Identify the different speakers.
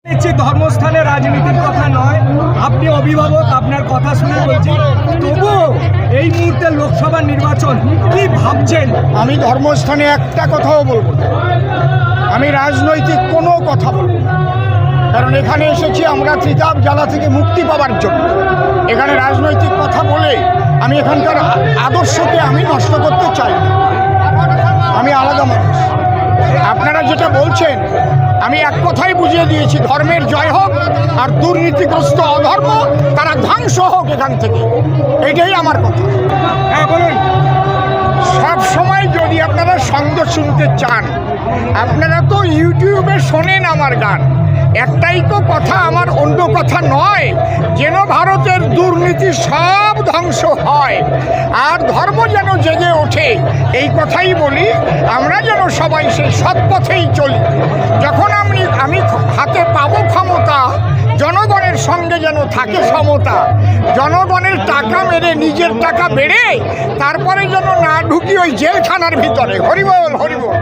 Speaker 1: ধর্মস্থানে রাজনীতির কথা নয়, আপনি অভিভাবক, আপনার কথা শুনে বলছি। তবুও এই মুহূর্তে লোকসভা নির্বাচন কি ভাবছেন?
Speaker 2: আমি ধর্মস্থানে একটা কথাও বলবো না, আমি রাজনৈতিক কোনো কথা বলবো না, কারণ এখানে এসেছি আমরা ত্রিতাপ জ্বালা থেকে মুক্তি পাওয়ার জন্য। এখানে রাজনৈতিক কথা বলে আমি এখানকার আদর্শকে আমি নষ্ট করতে চাই না। আমি আলাদা মানুষ। আপনারা যেটা বলছেন আমি এক কথাই বুঝিয়ে দিয়েছি, ধর্মের জয় হোক আর দুর্নীতিগ্রস্ত অধর্ম তারা ধ্বংস হোক এখান থেকে, এটাই আমার কথা।
Speaker 1: হ্যাঁ বলুন।
Speaker 2: সব সময় যদি আপনারা সঙ্গ শুনতে চান, আপনারা তো ইউটিউবে শোনেন আমার গান, একটাই তো কথা, আমার অন্য কথা নয়, যেন ভারতের দুর্নীতি সব ধ্বংস হয় আর ধর্ম যেন জেগে ওঠে, এই কথাই বলি। আমরা যেন সবাই সেই সৎ পথেই চলি। যখন আমি হাতে পাবো ক্ষমতা, জনগণের সঙ্গে যেন থাকে সমতা, জনগণের টাকা মেরে নিজের টাকা বেড়ে তারপরে যেন না ঢুকি ওই জেলখানার ভিতরে। হরিবল হরিবল।